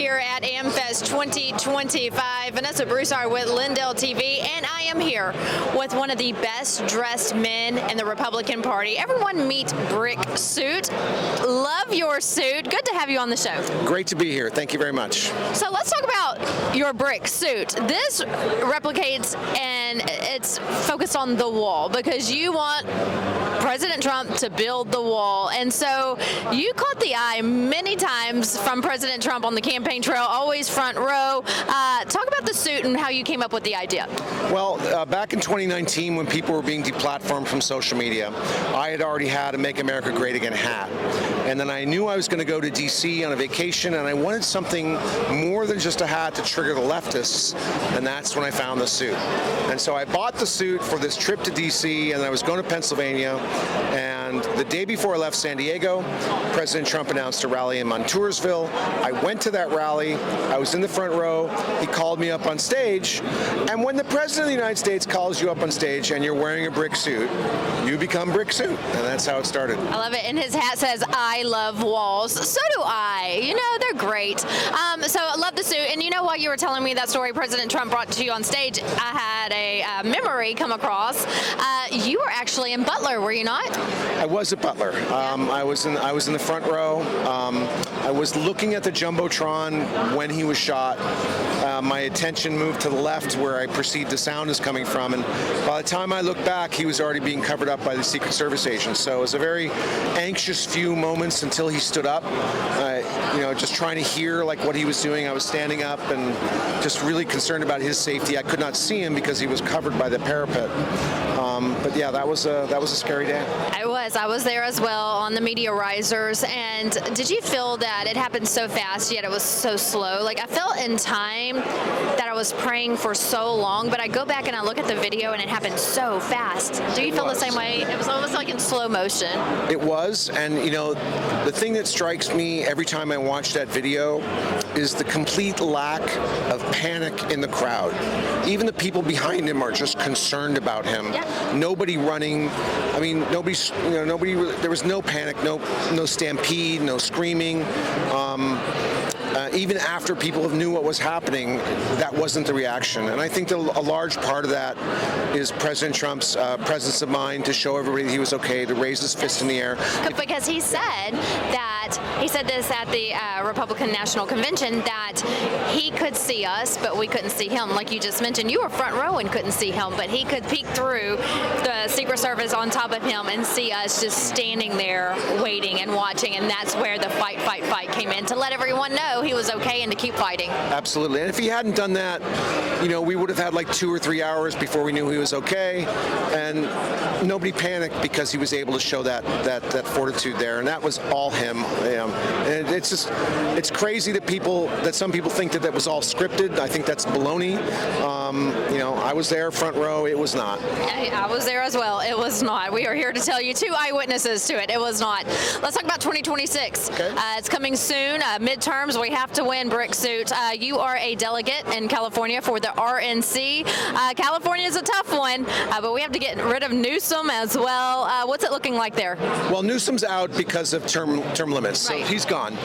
here at AmFest 2025. Vanessa Broussard with Lindell TV, and I am here with one of the best dressed men in the Republican Party. Everyone meet Brick Suit. Love your suit. Good to have you on the show. Great to be here. Thank you very much. So let's talk about your Brick Suit. This replicates and it's focused on the wall because you want President Trump to build the wall. And so you caught the eye many times from President Trump on the campaign trail, always front row. Talk about the suit and how you came up with the idea. Well, back in 2019, when people were being deplatformed from social media, I had already had a Make America Great Again hat. And then I knew I was going to go to D.C. on a vacation, and I wanted something more than just a hat to trigger the leftists, and that's when I found the suit. And so I bought the suit for this trip to D.C., and I was going to Pennsylvania, and the day before I left San Diego, President Trump announced a rally in Montoursville. I went to that rally. I was in the front row. He called me up on stage, and when the President of the United States calls you up on stage and you're wearing a brick suit, you become Brick Suit, and that's how it started. I love it, and his hat says, "I love walls." So do I. You know, they're great. So I love the suit, and you know, while you were telling me that story President Trump brought to you on stage, I had a memory come across. You were actually in Butler, were you not? I was at Butler. I was in the front row. I was looking at the Jumbotron when he was shot. My attention moved to the left where I perceived the sound is coming from, and by the time I looked back, he was already being covered up by the Secret Service agents. So it was a very anxious few moments until he stood up. Just trying to hear like what he was doing. I was standing up and just really concerned about his safety. I could not see him because he was covered by the parapet. But yeah, that was a scary day. I was there as well on the media risers. And did you feel that it happened so fast yet it was so slow? Like, I felt in time that I was praying for so long, but I go back and I look at the video and it happened so fast. Do you feel the same way? It was almost like in slow motion. It was, and the thing that strikes me every time I watch that video is the complete lack of panic in the crowd. Even the people behind him are just concerned about him. Yeah. Nobody running. I mean, nobody. There was no panic, no stampede, no screaming. Even after people knew what was happening, that wasn't the reaction. And I think that a large part of that is President Trump's presence of mind to show everybody that he was okay, to raise his fist in the air. Because he said this at the Republican National Convention, that he could see us, but we couldn't see him. Like you just mentioned, you were front row and couldn't see him, but he could peek through the Secret Service on top of him and see us just standing there waiting and watching. And that's where the fight came in, to let everyone know he was okay and to keep fighting. Absolutely. And if he hadn't done that, we would have had like 2 or 3 hours before we knew he was okay. And nobody panicked because he was able to show that fortitude there. And that was all him. And it's crazy that some people think that was all scripted. I think that's baloney. I was there front row. It was not. I was there as well. It was not. We are here to tell you 2 eyewitnesses to it. It was not. Let's talk about 2026. Okay. It's coming soon. Midterms. We have to win, Brick Suit. You are a delegate in California for the RNC. California is a tough one, but we have to get rid of Newsom as well. What's it looking like there? Well, Newsom's out because of term limits, right. So he's gone.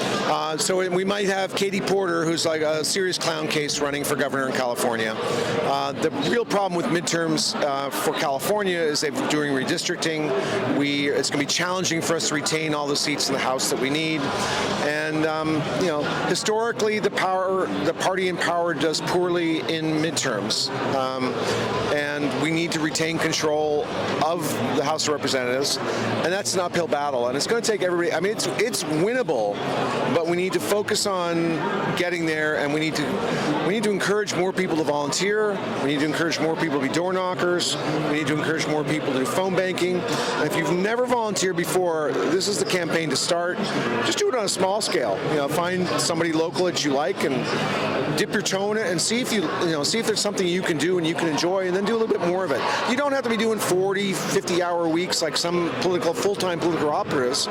So we might have Katie Porter, who's like a serious clown case, running for governor in California. The real problem with midterms for California is they're doing redistricting. It's going to be challenging for us to retain all the seats in the House that we need. And historically, the party in power does poorly in midterms, and we need to retain control of the House of Representatives, and that's an uphill battle. And it's going to take everybody. I mean, it's winnable, but we need to focus on getting there, and we need to encourage more people to volunteer. We need to encourage more people to be door knockers. We need to encourage more people to do phone banking. And if you've never volunteered before, this is the campaign to start. Just do it on a small scale. Find somebody local that you like and dip your toe in it and see if see if there's something you can do and you can enjoy, and then do a little bit more of it. You don't have to be doing 40, 50-hour weeks like some full-time political operatives.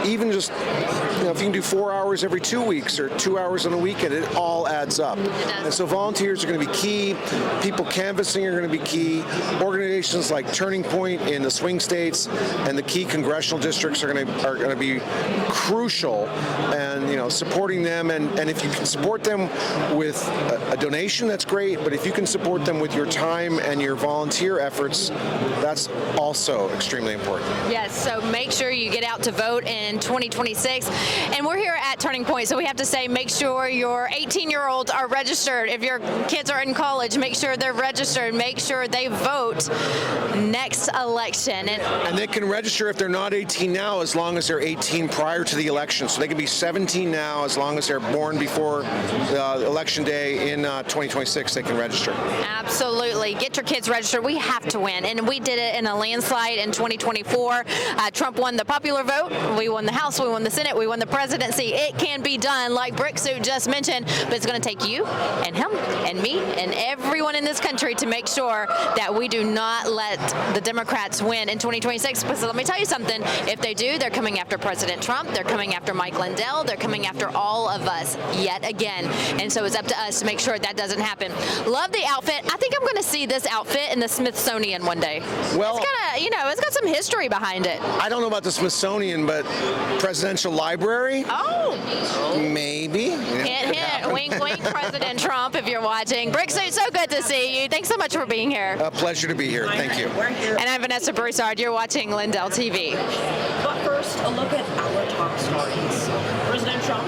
Even just, if you can do 4 hours every 2 weeks or 2 hours on a weekend, it all adds up. And so volunteers are going to be key. People canvassing are going to be key. Organizations like Turning Point in the swing states and the key congressional districts are going to be crucial. And supporting them, and if you can support them with a donation, that's great. But if you can support them with your time and your volunteer efforts, that's also extremely important. Yes, so make sure you get out to vote in 2026. And we're here at Turning Point, so we have to say make sure your 18-year-olds are registered. If your kids are in college, make sure they're registered. Make sure they vote next election. And they can register if they're not 18 now, as long as they're 18 prior to the election. So they can be 17 now, as long as they're born before election day in 2026, they can register. Absolutely. Get your kids registered. We have to win. And we did it in a landslide in 2024. Trump won the popular vote. We won the House. We won the Senate. We won the presidency. It can be done, like Bricksuit just mentioned, but it's going to take you and him and me and everyone in this country to make sure that we do not let the Democrats win in 2026. Because let me tell you something. If they do, they're coming after President Trump. They're coming after Mike Lindell. They're coming after all of us yet again. And so it's up to us to make sure that doesn't happen. Love the outfit. I think I'm going to see this outfit in the Smithsonian one day. Well, it's got some history behind it. I don't know about the Smithsonian, but Presidential Library? Oh. Maybe. Hint, hint. Wink, wink, President Trump, if you're watching. Bricksuit, so good to see you. Thanks so much for being here. A pleasure to be here. Thank you. And I'm Vanessa Broussard. You're watching Lindell TV. But first, a look at our top stories. President Trump